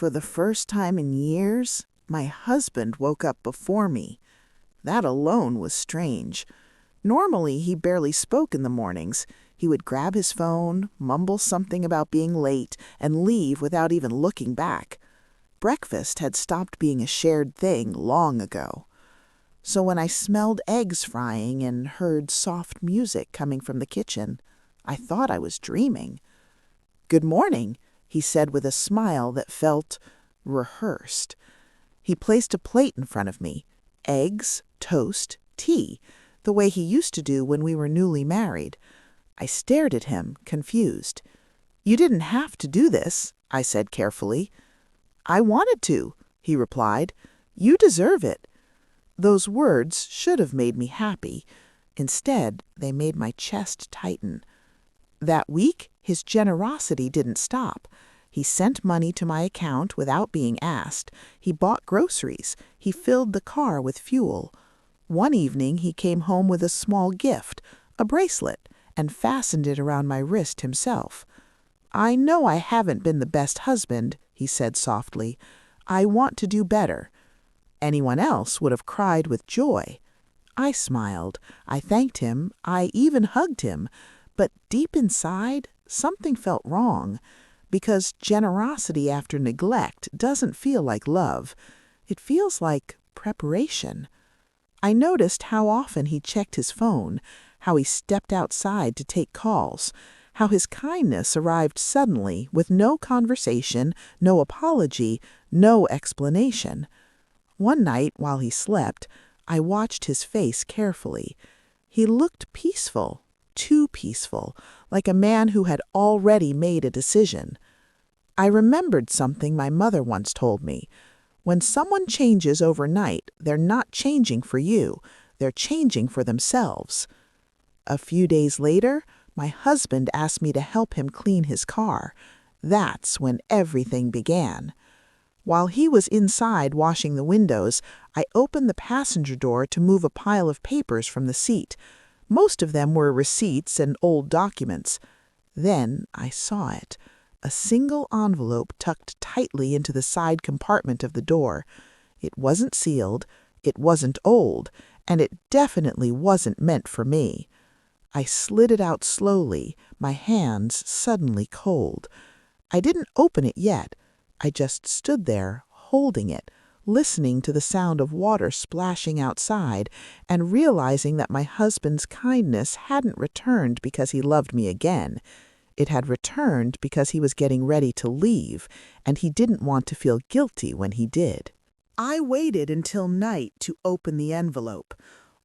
For the first time in years, my husband woke up before me. That alone was strange. Normally, he barely spoke in the mornings. He would grab his phone, mumble something about being late, and leave without even looking back. Breakfast had stopped being a shared thing long ago. So when I smelled eggs frying and heard soft music coming from the kitchen, I thought I was dreaming. "Good morning," he said with a smile that felt rehearsed. He placed a plate in front of me, eggs, toast, tea, the way he used to do when we were newly married. I stared at him, confused. "You didn't have to do this," I said carefully. "I wanted to," he replied. "You deserve it." Those words should have made me happy. Instead, they made my chest tighten. That week, his generosity didn't stop. He sent money to my account without being asked. He bought groceries. He filled the car with fuel. One evening, he came home with a small gift, a bracelet, and fastened it around my wrist himself. "I know I haven't been the best husband," he said softly. "I want to do better." Anyone else would have cried with joy. I smiled. I thanked him. I even hugged him. But deep inside, something felt wrong. Because generosity after neglect doesn't feel like love. It feels like preparation. I noticed how often he checked his phone, how he stepped outside to take calls, how his kindness arrived suddenly with no conversation, no apology, no explanation. One night, while he slept, I watched his face carefully. He looked peaceful, too peaceful, like a man who had already made a decision. I remembered something my mother once told me. When someone changes overnight, they're not changing for you, they're changing for themselves. A few days later, my husband asked me to help him clean his car. That's when everything began. While he was inside washing the windows, I opened the passenger door to move a pile of papers from the seat. Most of them were receipts and old documents. Then I saw it. A single envelope tucked tightly into the side compartment of the door. It wasn't sealed, it wasn't old, and it definitely wasn't meant for me. I slid it out slowly, my hands suddenly cold. I didn't open it yet. I just stood there, holding it, listening to the sound of water splashing outside, and realizing that my husband's kindness hadn't returned because he loved me again. It had returned because he was getting ready to leave, and he didn't want to feel guilty when he did. I waited until night to open the envelope.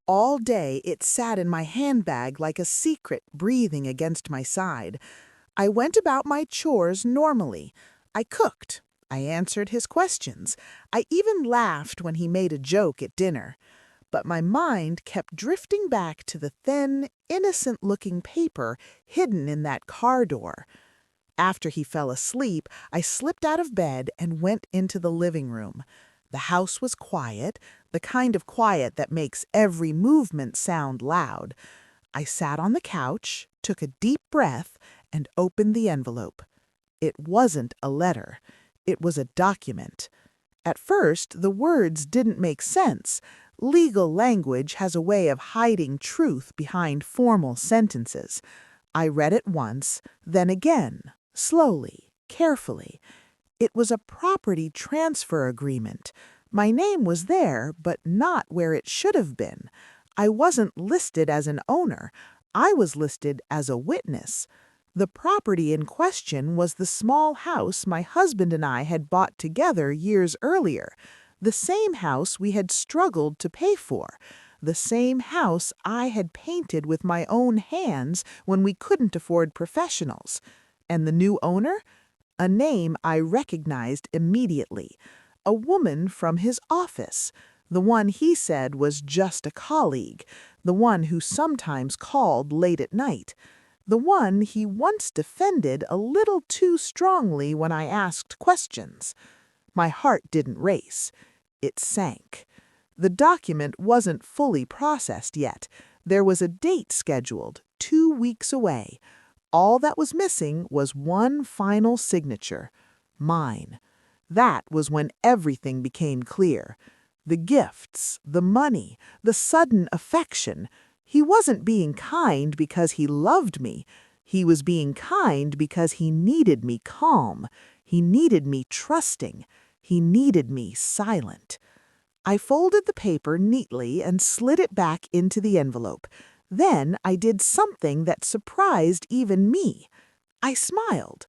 All day it sat in my handbag like a secret breathing against my side. I went about my chores normally. I cooked. I answered his questions. I even laughed when he made a joke at dinner. But my mind kept drifting back to the thin, innocent-looking paper hidden in that car door. After he fell asleep, I slipped out of bed and went into the living room. The house was quiet, the kind of quiet that makes every movement sound loud. I sat on the couch, took a deep breath, and opened the envelope. It wasn't a letter. It was a document. At first, the words didn't make sense. Legal language has a way of hiding truth behind formal sentences. I read it once, then again, slowly, carefully. It was a property transfer agreement. My name was there, but not where it should have been. I wasn't listed as an owner. I was listed as a witness. The property in question was the small house my husband and I had bought together years earlier, the same house we had struggled to pay for, the same house I had painted with my own hands when we couldn't afford professionals. And the new owner? A name I recognized immediately. A woman from his office, the one he said was just a colleague, the one who sometimes called late at night. The one he once defended a little too strongly when I asked questions. My heart didn't race. It sank. The document wasn't fully processed yet. There was a date scheduled, 2 weeks away. All that was missing was one final signature. Mine. That was when everything became clear. The gifts, the money, the sudden affection. He wasn't being kind because he loved me. He was being kind because he needed me calm. He needed me trusting. He needed me silent. I folded the paper neatly and slid it back into the envelope. Then I did something that surprised even me. I smiled.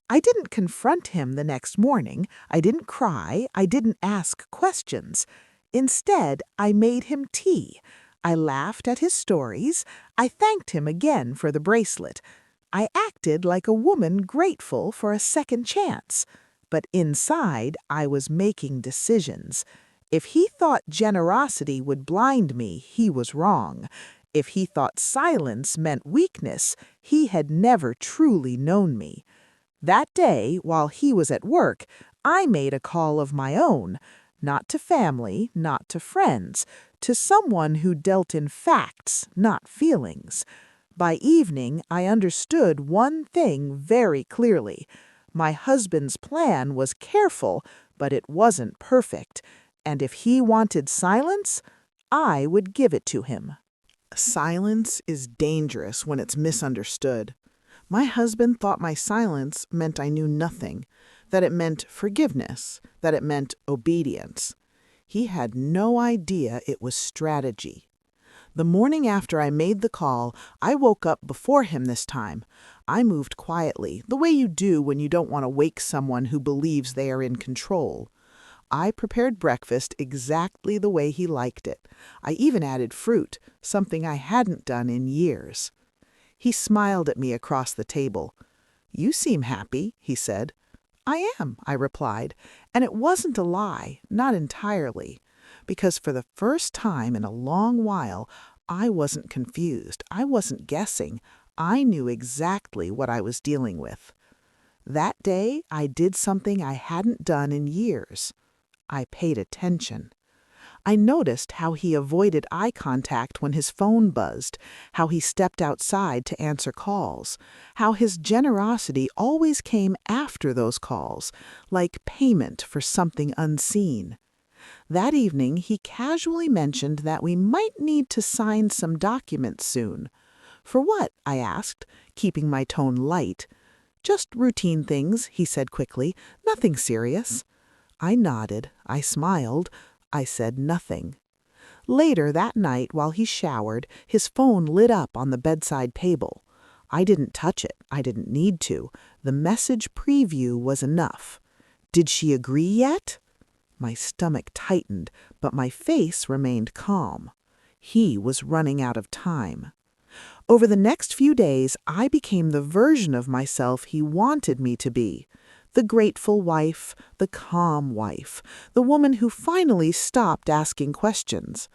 I didn't confront him the next morning. I didn't cry. I didn't ask questions. Instead, I made him tea. I laughed at his stories. I thanked him again for the bracelet. I acted like a woman grateful for a second chance. But inside, I was making decisions. If he thought generosity would blind me, he was wrong. If he thought silence meant weakness, he had never truly known me. That day, while he was at work, I made a call of my own, not to family, not to friends, to someone who dealt in facts, not feelings. By evening, I understood one thing very clearly. My husband's plan was careful, but it wasn't perfect, and if he wanted silence, I would give it to him. Silence is dangerous when it's misunderstood. My husband thought my silence meant I knew nothing, that it meant forgiveness, that it meant obedience. He had no idea it was strategy. The morning after I made the call, I woke up before him this time. I moved quietly, the way you do when you don't want to wake someone who believes they are in control. I prepared breakfast exactly the way he liked it. I even added fruit, something I hadn't done in years. He smiled at me across the table. "You seem happy," he said. "I am," I replied, and it wasn't a lie, not entirely, because for the first time in a long while, I wasn't confused. I wasn't guessing. I knew exactly what I was dealing with. That day, I did something I hadn't done in years. I paid attention. I noticed how he avoided eye contact when his phone buzzed, how he stepped outside to answer calls, how his generosity always came after those calls, like payment for something unseen. That evening, he casually mentioned that we might need to sign some documents soon. "For what?" I asked, keeping my tone light. "Just routine things," he said quickly. "Nothing serious." I nodded. I smiled. I said nothing. Later that night, while he showered, his phone lit up on the bedside table. I didn't touch it. I didn't need to. The message preview was enough. Did she agree yet? My stomach tightened, but my face remained calm. He was running out of time. Over the next few days, I became the version of myself he wanted me to be. The grateful wife, the calm wife, the woman who finally stopped asking questions.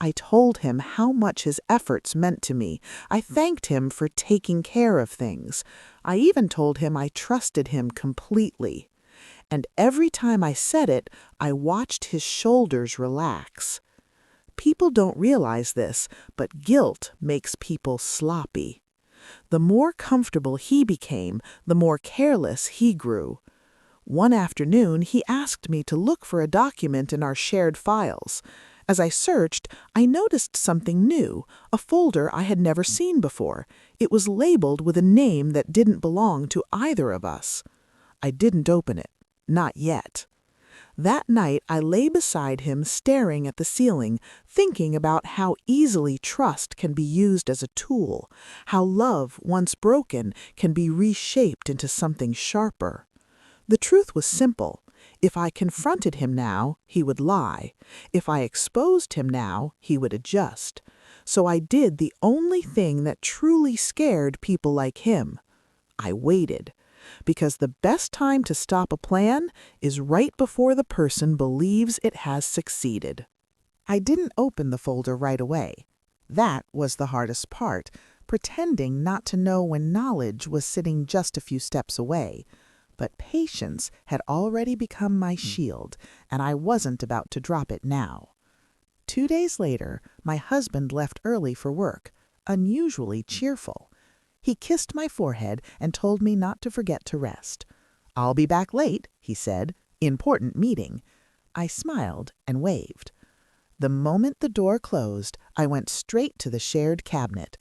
I told him how much his efforts meant to me. I thanked him for taking care of things. I even told him I trusted him completely. And every time I said it, I watched his shoulders relax. People don't realize this, but guilt makes people sloppy. The more comfortable he became, the more careless he grew. One afternoon, he asked me to look for a document in our shared files. As I searched, I noticed something new, a folder I had never seen before. It was labeled with a name that didn't belong to either of us. I didn't open it. Not yet. That night, I lay beside him staring at the ceiling, thinking about how easily trust can be used as a tool, how love, once broken, can be reshaped into something sharper. The truth was simple. If I confronted him now, he would lie. If I exposed him now, he would adjust. So I did the only thing that truly scared people like him. I waited. Because the best time to stop a plan is right before the person believes it has succeeded. I didn't open the folder right away. That was the hardest part, pretending not to know when knowledge was sitting just a few steps away. But patience had already become my shield, and I wasn't about to drop it now. 2 days later, my husband left early for work, unusually cheerful. He kissed my forehead and told me not to forget to rest. "I'll be back late," he said, Important meeting. I smiled and waved. The moment the door closed, I went straight to the shared cabinet.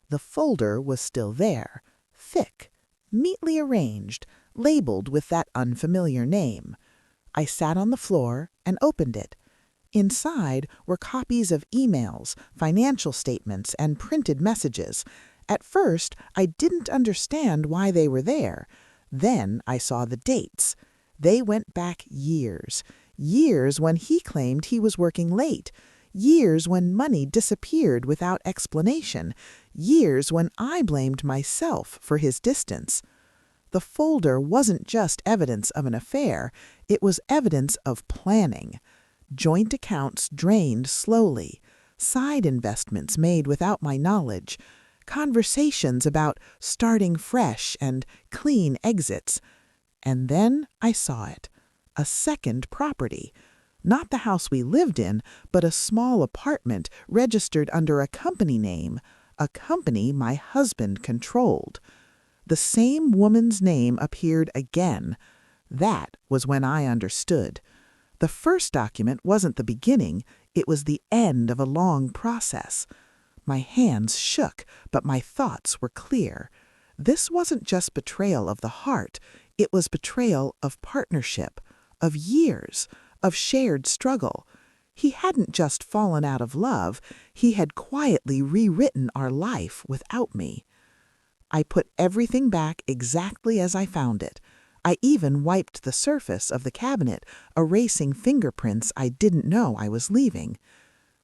The folder was still there, thick, neatly arranged, labeled with that unfamiliar name. I sat on the floor and opened it. Inside were copies of emails, financial statements, and printed messages. At first, I didn't understand why they were there. Then I saw the dates. They went back years. Years when he claimed he was working late. Years when money disappeared without explanation. Years when I blamed myself for his distance. The folder wasn't just evidence of an affair, it was evidence of planning. Joint accounts drained slowly, side investments made without my knowledge, conversations about starting fresh and clean exits. And then I saw it. A second property. Not the house we lived in, but a small apartment registered under a company name, a company my husband controlled. The same woman's name appeared again. That was when I understood. The first document wasn't the beginning, it was the end of a long process. My hands shook, but my thoughts were clear. This wasn't just betrayal of the heart, it was betrayal of partnership, of years, of shared struggle. He hadn't just fallen out of love, he had quietly rewritten our life without me. I put everything back exactly as I found it. I even wiped the surface of the cabinet, erasing fingerprints I didn't know I was leaving.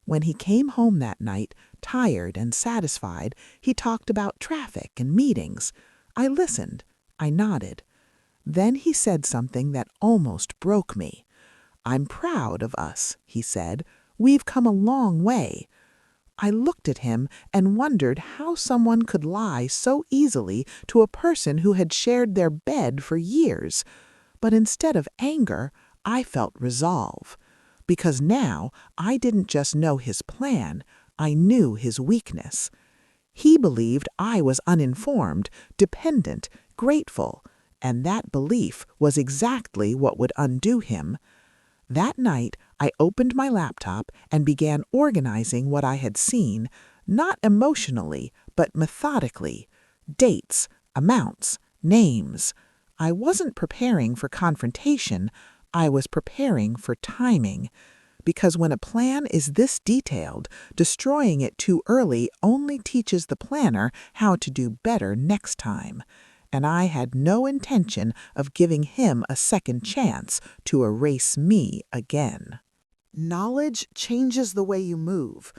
When he came home that night, tired and satisfied, he talked about traffic and meetings. I listened. I nodded. Then he said something that almost broke me. "I'm proud of us," he said. "We've come a long way." I looked at him and wondered how someone could lie so easily to a person who had shared their bed for years. But instead of anger, I felt resolve. Because now I didn't just know his plan, I knew his weakness. He believed I was uninformed, dependent, grateful, and that belief was exactly what would undo him. That night, I opened my laptop and began organizing what I had seen, not emotionally, but methodically. Dates, amounts, names. I wasn't preparing for confrontation, I was preparing for timing. Because when a plan is this detailed, destroying it too early only teaches the planner how to do better next time. And I had no intention of giving him a second chance to erase me again. Knowledge changes the way you move.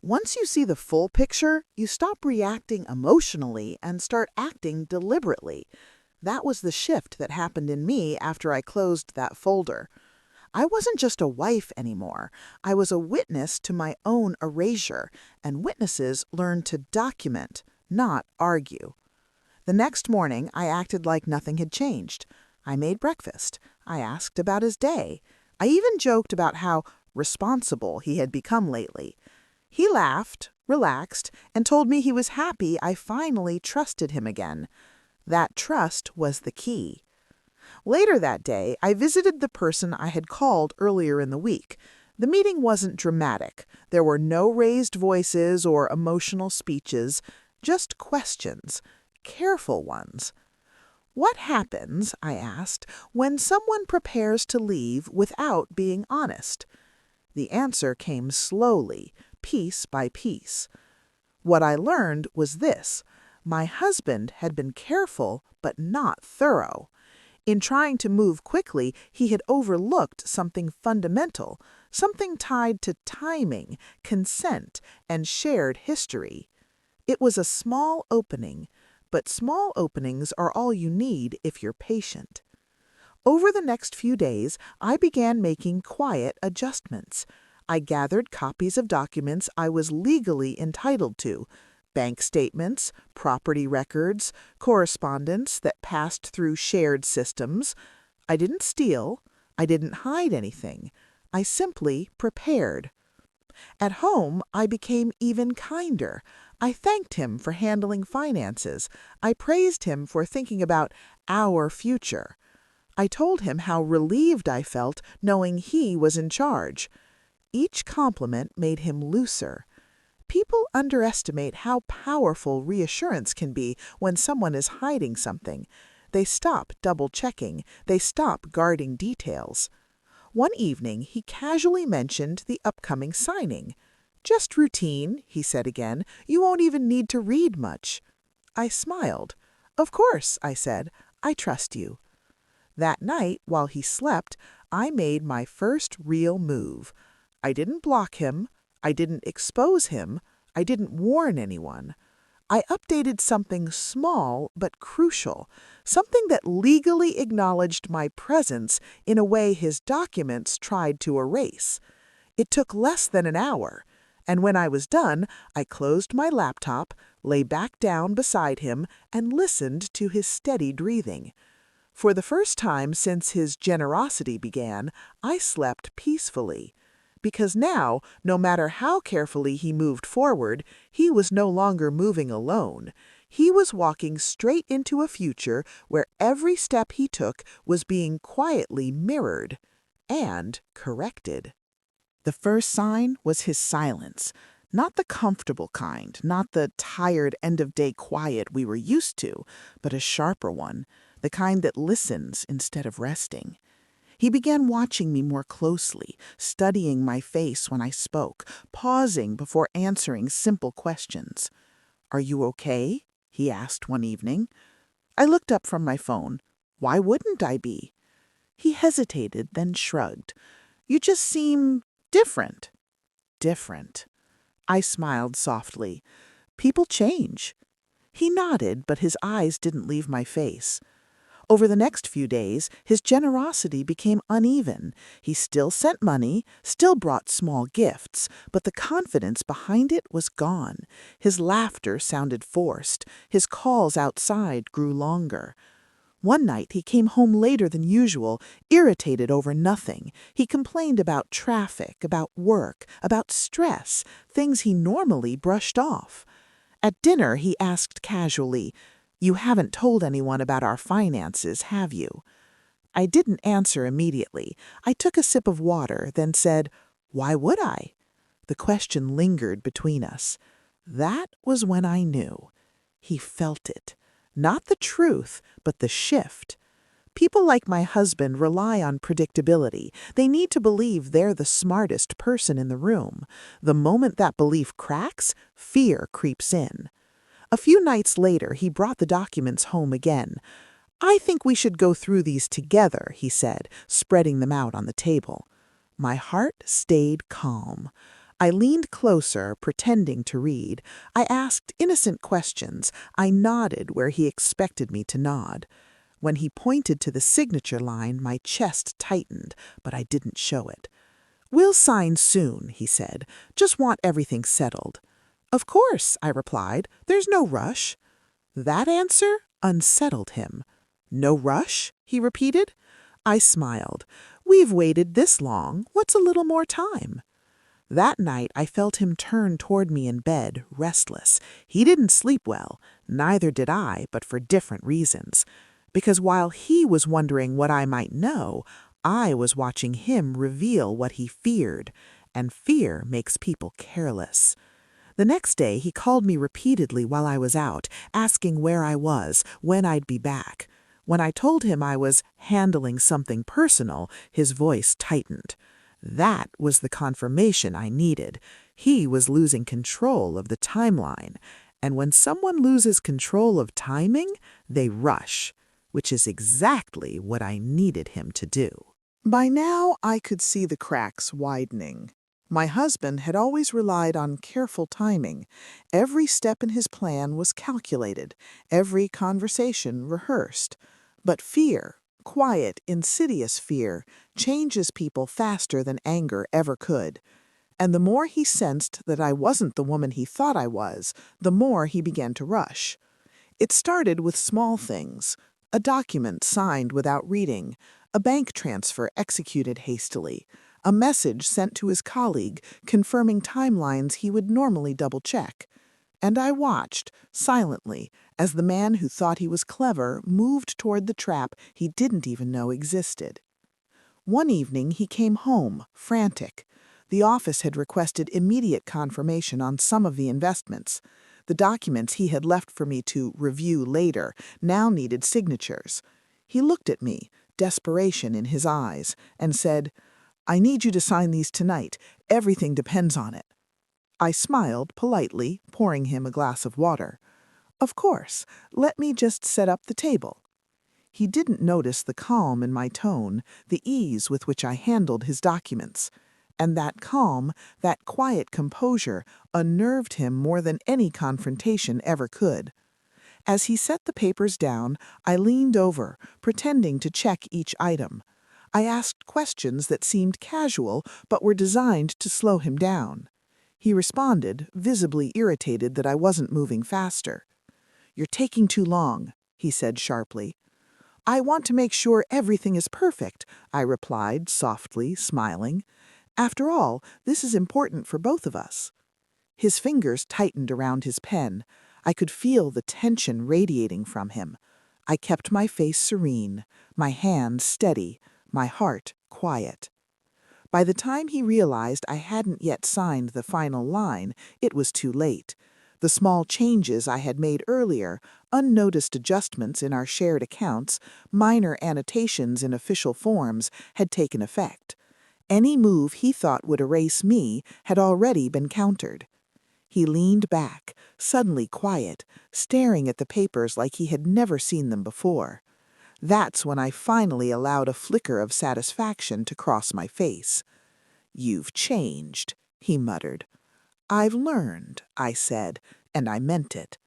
Once you see the full picture, you stop reacting emotionally and start acting deliberately. That was the shift that happened in me after I closed that folder. I wasn't just a wife anymore. I was a witness to my own erasure, and witnesses learn to document, not argue. The next morning, I acted like nothing had changed. I made breakfast. I asked about his day. I even joked about how responsible he had become lately. He laughed, relaxed, and told me he was happy I finally trusted him again. That trust was the key. Later that day, I visited the person I had called earlier in the week. The meeting wasn't dramatic. There were no raised voices or emotional speeches, just questions. Careful ones. "What happens," I asked, "when someone prepares to leave without being honest?" The answer came slowly, piece by piece. What I learned was this: my husband had been careful but not thorough. In trying to move quickly, he had overlooked something fundamental, something tied to timing, consent, and shared history. It was a small opening, but small openings are all you need if you're patient. Over the next few days, I began making quiet adjustments. I gathered copies of documents I was legally entitled to, bank statements, property records, correspondence that passed through shared systems. I didn't steal. I didn't hide anything. I simply prepared. At home, I became even kinder. I thanked him for handling finances. I praised him for thinking about our future. I told him how relieved I felt knowing he was in charge. Each compliment made him looser. People underestimate how powerful reassurance can be when someone is hiding something. They stop double-checking. They stop guarding details. One evening, he casually mentioned the upcoming signing. "Just routine," he said again. "You won't even need to read much." I smiled. "Of course," I said. "I trust you." That night, while he slept, I made my first real move. I didn't block him. I didn't expose him. I didn't warn anyone. I updated something small but crucial, something that legally acknowledged my presence in a way his documents tried to erase. It took less than an hour, and when I was done, I closed my laptop, lay back down beside him, and listened to his steady breathing. For the first time since his generosity began, I slept peacefully. Because now, no matter how carefully he moved forward, he was no longer moving alone. He was walking straight into a future where every step he took was being quietly mirrored and corrected. The first sign was his silence. Not the comfortable kind, not the tired end-of-day quiet we were used to, but a sharper one, the kind that listens instead of resting. He began watching me more closely, studying my face when I spoke, pausing before answering simple questions. "Are you okay?" he asked one evening. I looked up from my phone. Why wouldn't I be? He hesitated, then shrugged. "You just seem different." Different. I smiled softly. "People change." He nodded, but his eyes didn't leave my face. Over the next few days, his generosity became uneven. He still sent money, still brought small gifts, but the confidence behind it was gone. His laughter sounded forced. His calls outside grew longer. One night he came home later than usual, irritated over nothing. He complained about traffic, about work, about stress, things he normally brushed off. At dinner, he asked casually, "You haven't told anyone about our finances, have you?" I didn't answer immediately. I took a sip of water, then said, "Why would I?" The question lingered between us. That was when I knew. He felt it. Not the truth, but the shift. People like my husband rely on predictability. They need to believe they're the smartest person in the room. The moment that belief cracks, fear creeps in. A few nights later, he brought the documents home again. "I think we should go through these together," he said, spreading them out on the table. My heart stayed calm. I leaned closer, pretending to read. I asked innocent questions. I nodded where he expected me to nod. When he pointed to the signature line, my chest tightened, but I didn't show it. "We'll sign soon," he said. "Just want everything settled." "Of course," I replied. "There's no rush." That answer unsettled him. "No rush?" he repeated. I smiled. "We've waited this long. What's a little more time?" That night I felt him turn toward me in bed, restless. He didn't sleep well. Neither did I, but for different reasons. Because while he was wondering what I might know, I was watching him reveal what he feared. And fear makes people careless. The next day, he called me repeatedly while I was out, asking where I was, when I'd be back. When I told him I was handling something personal, his voice tightened. That was the confirmation I needed. He was losing control of the timeline. And when someone loses control of timing, they rush, which is exactly what I needed him to do. By now, I could see the cracks widening. My husband had always relied on careful timing. Every step in his plan was calculated, every conversation rehearsed. But fear, quiet, insidious fear, changes people faster than anger ever could. And the more he sensed that I wasn't the woman he thought I was, the more he began to rush. It started with small things: a document signed without reading, a bank transfer executed hastily, a message sent to his colleague confirming timelines he would normally double-check. and I watched, silently, as the man who thought he was clever moved toward the trap he didn't even know existed. One evening he came home, frantic. The office had requested immediate confirmation on some of the investments. The documents he had left for me to review later now needed signatures. He looked at me, desperation in his eyes, and said, "I need you to sign these tonight. Everything depends on it." I smiled politely, pouring him a glass of water. "Of course. Let me just set up the table." He didn't notice the calm in my tone, the ease with which I handled his documents. And that calm, that quiet composure, unnerved him more than any confrontation ever could. As he set the papers down, I leaned over, pretending to check each item. I asked questions that seemed casual but were designed to slow him down. He responded, visibly irritated that I wasn't moving faster. "You're taking too long," he said sharply. "I want to make sure everything is perfect," I replied softly, smiling. "After all, this is important for both of us." His fingers tightened around his pen. I could feel the tension radiating from him. I kept my face serene, my hands steady, my heart quiet. By the time he realized I hadn't yet signed the final line, it was too late. The small changes I had made earlier, unnoticed adjustments in our shared accounts, minor annotations in official forms, had taken effect. Any move he thought would erase me had already been countered. He leaned back, suddenly quiet, staring at the papers like he had never seen them before. That's when I finally allowed a flicker of satisfaction to cross my face. "You've changed," he muttered. "I've learned," I said, and I meant it.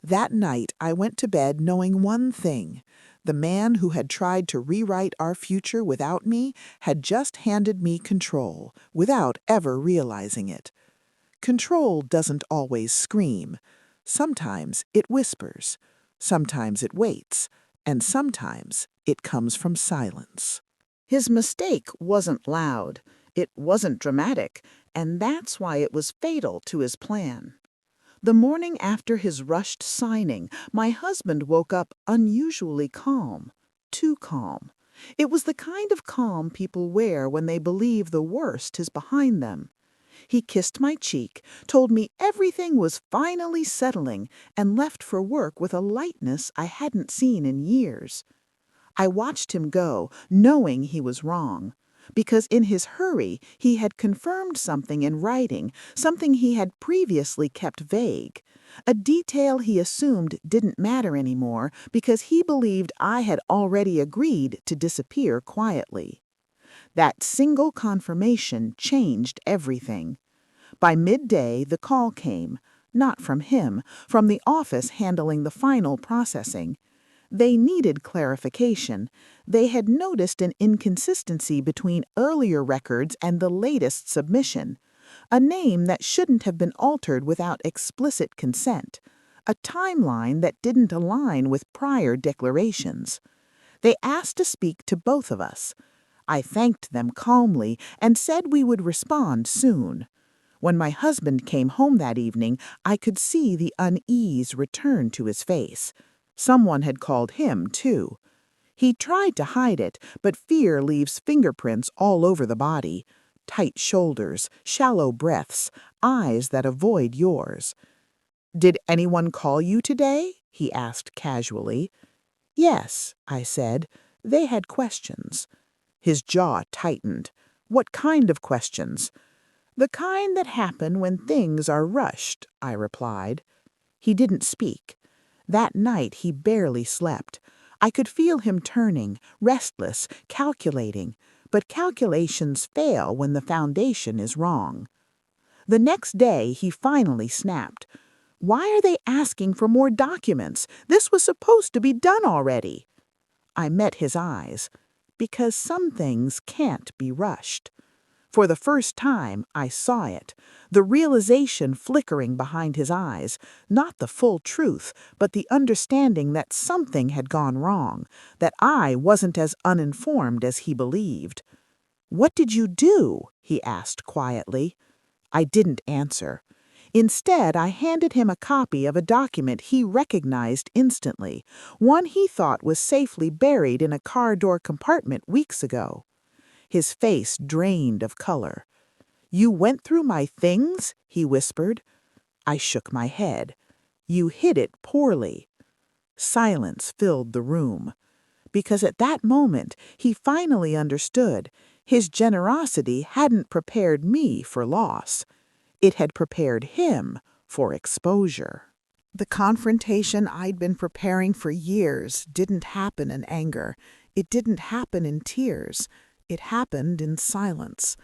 That night I went to bed knowing one thing. The man who had tried to rewrite our future without me had just handed me control, without ever realizing it. Control doesn't always scream. Sometimes it whispers. Sometimes it waits. And sometimes it comes from silence. His mistake wasn't loud. It wasn't dramatic. And that's why it was fatal to his plan. The morning after his rushed signing, my husband woke up unusually calm. Too calm. It was the kind of calm people wear when they believe the worst is behind them. He kissed my cheek, told me everything was finally settling, and left for work with a lightness I hadn't seen in years. I watched him go, knowing he was wrong. Because in his hurry, he had confirmed something in writing, something he had previously kept vague. A detail he assumed didn't matter anymore because he believed I had already agreed to disappear quietly. That single confirmation changed everything. By midday, the call came, not from him, from the office handling the final processing. They needed clarification. They had noticed an inconsistency between earlier records and the latest submission. A name that shouldn't have been altered without explicit consent. A timeline that didn't align with prior declarations. They asked to speak to both of us. I thanked them calmly and said we would respond soon. When my husband came home that evening, I could see the unease return to his face. Someone had called him, too. He tried to hide it, but fear leaves fingerprints all over the body. Tight shoulders, shallow breaths, eyes that avoid yours. "Did anyone call you today?" he asked casually. "Yes," I said. "They had questions." His jaw tightened. "What kind of questions?" "The kind that happen when things are rushed," I replied. He didn't speak. That night he barely slept. I could feel him turning, restless, calculating. But calculations fail when the foundation is wrong. The next day he finally snapped. "Why are they asking for more documents? This was supposed to be done already." I met his eyes. Because some things can't be rushed. For the first time, I saw it, the realization flickering behind his eyes, not the full truth, but the understanding that something had gone wrong, that I wasn't as uninformed as he believed. "What did you do?" he asked quietly. I didn't answer. Instead, I handed him a copy of a document he recognized instantly, one he thought was safely buried in a car door compartment weeks ago. His face drained of color. "You went through my things?" he whispered. I shook my head. "You hid it poorly." Silence filled the room. Because at that moment, he finally understood. His generosity hadn't prepared me for loss. It had prepared him for exposure. The confrontation I'd been preparing for years didn't happen in anger. It didn't happen in tears. It happened in silence.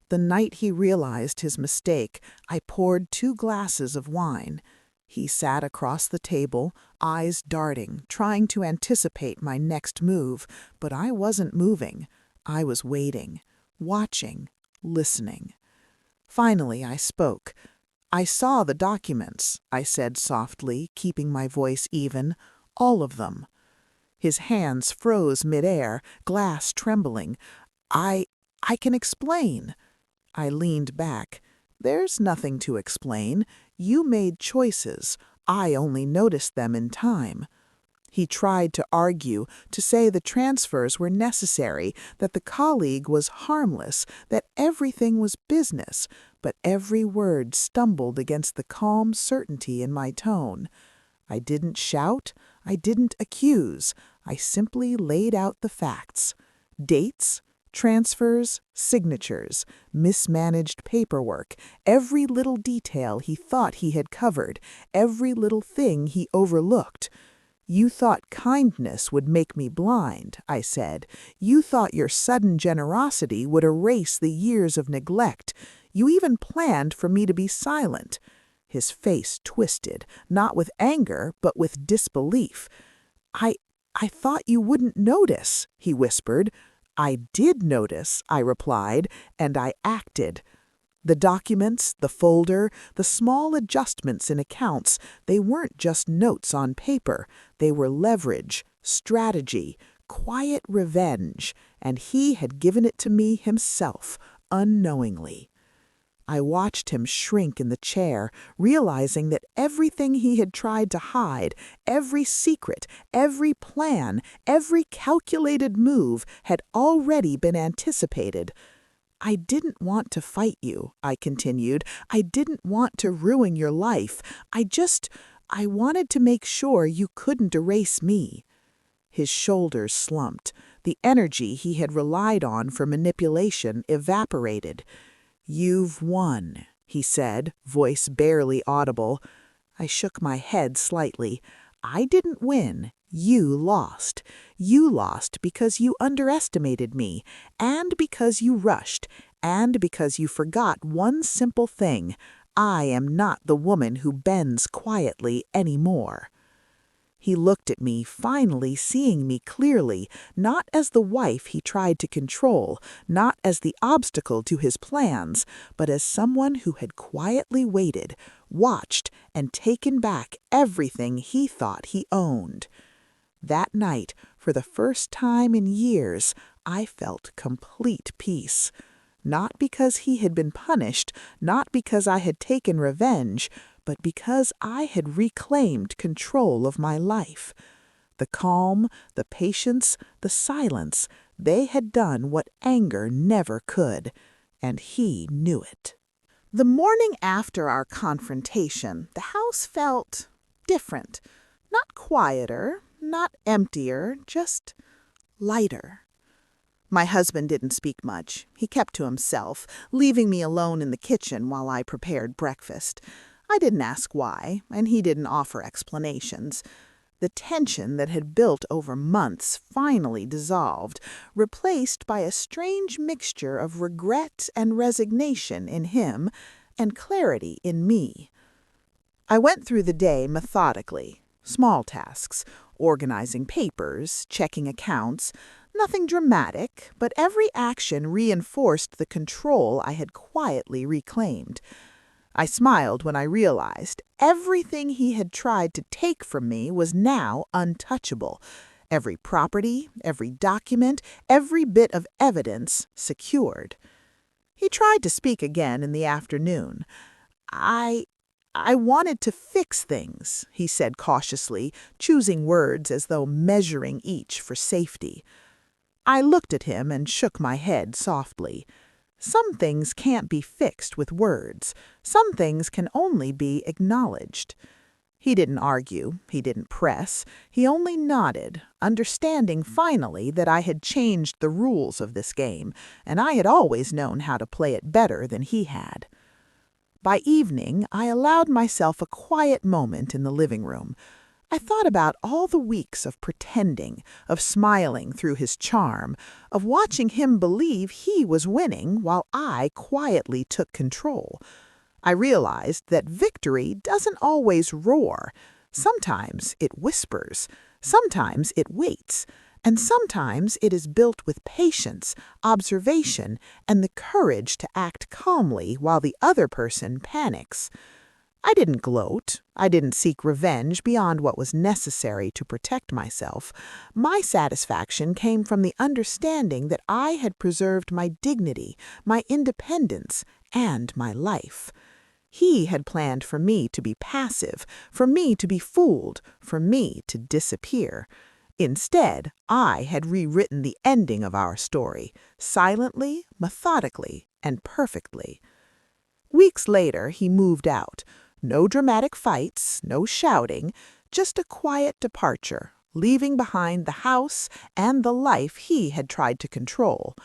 The night he realized his mistake, I poured 2 glasses of wine. He sat across the table, eyes darting, trying to anticipate my next move, but I wasn't moving. I was waiting, watching, listening. Finally, I spoke. "I saw the documents," I said softly, keeping my voice even. "All of them." His hands froze midair, glass trembling. I can explain." I leaned back. "There's nothing to explain. You made choices. I only noticed them in time." He tried to argue, to say the transfers were necessary, that the colleague was harmless, that everything was business, but every word stumbled against the calm certainty in my tone. I didn't shout, I didn't accuse, I simply laid out the facts. Dates, transfers, signatures, mismanaged paperwork, every little detail he thought he had covered, every little thing he overlooked. "You thought kindness would make me blind," I said. "You thought your sudden generosity would erase the years of neglect. You even planned for me to be silent." His face twisted, not with anger, but with disbelief. I thought you wouldn't notice," he whispered. "I did notice," I replied, "and I acted." The documents, the folder, the small adjustments in accounts, they weren't just notes on paper. They were leverage, strategy, quiet revenge, and he had given it to me himself, unknowingly. I watched him shrink in the chair, realizing that everything he had tried to hide, every secret, every plan, every calculated move had already been anticipated. "I didn't want to fight you," I continued. "I didn't want to ruin your life. I wanted to make sure you couldn't erase me." His shoulders slumped. The energy he had relied on for manipulation evaporated. "You've won," he said, voice barely audible. I shook my head slightly. "I didn't win. You lost. You lost because you underestimated me, and because you rushed, and because you forgot one simple thing. I am not the woman who bends quietly anymore." He looked at me, finally seeing me clearly, not as the wife he tried to control, not as the obstacle to his plans, but as someone who had quietly waited, watched, and taken back everything he thought he owned. That night, for the first time in years, I felt complete peace. Not because he had been punished, not because I had taken revenge, but because I had reclaimed control of my life. The calm, the patience, the silence, they had done what anger never could, and he knew it. The morning after our confrontation, the house felt different. Not quieter, not emptier, just lighter. My husband didn't speak much. He kept to himself, leaving me alone in the kitchen while I prepared breakfast. I didn't ask why, and he didn't offer explanations. The tension that had built over months finally dissolved, replaced by a strange mixture of regret and resignation in him and clarity in me. I went through the day methodically. Small tasks, organizing papers, checking accounts, nothing dramatic, but every action reinforced the control I had quietly reclaimed. I smiled when I realized everything he had tried to take from me was now untouchable. Every property, every document, every bit of evidence secured. He tried to speak again in the afternoon. I I wanted to fix things, he said cautiously, choosing words as though measuring each for safety. I looked at him and shook my head softly. Some things can't be fixed with words. Some things can only be acknowledged. He didn't argue, he didn't press, he only nodded, understanding finally that I had changed the rules of this game, and I had always known how to play it better than he had. By evening, I allowed myself a quiet moment in the living room. I thought about all the weeks of pretending, of smiling through his charm, of watching him believe he was winning while I quietly took control. I realized that victory doesn't always roar. Sometimes it whispers, sometimes it waits, and sometimes it is built with patience, observation, and the courage to act calmly while the other person panics. I didn't gloat. I didn't seek revenge beyond what was necessary to protect myself. My satisfaction came from the understanding that I had preserved my dignity, my independence, and my life. He had planned for me to be passive, for me to be fooled, for me to disappear. Instead, I had rewritten the ending of our story, silently, methodically, and perfectly. Weeks later, he moved out. No dramatic fights, no shouting, just a quiet departure, leaving behind the house and the life he had tried to control.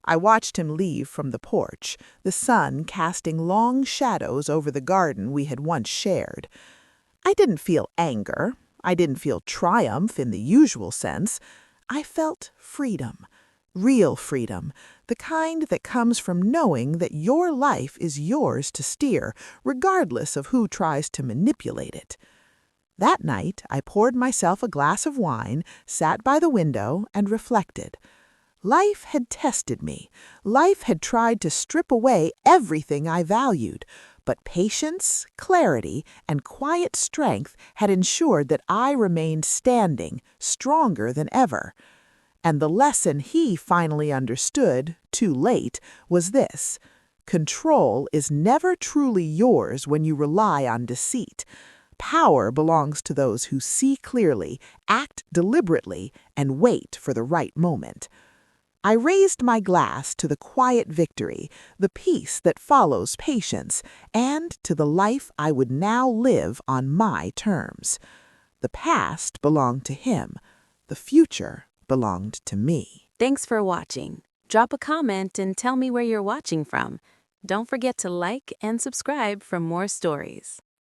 I watched him leave from the porch, the sun casting long shadows over the garden we had once shared. I didn't feel anger. I didn't feel triumph in the usual sense. I felt freedom. Real freedom, the kind that comes from knowing that your life is yours to steer, regardless of who tries to manipulate it. That night, I poured myself a glass of wine, sat by the window, and reflected. Life had tested me. Life had tried to strip away everything I valued, but patience, clarity, and quiet strength had ensured that I remained standing, stronger than ever. And the lesson he finally understood, too late, was this: control is never truly yours when you rely on deceit. Power belongs to those who see clearly, act deliberately, and wait for the right moment. I raised my glass to the quiet victory, the peace that follows patience, and to the life I would now live on my terms. The past belonged to him. The future belonged to me. Thanks for watching. Drop a comment and tell me where you're watching from. Don't forget to like and subscribe for more stories.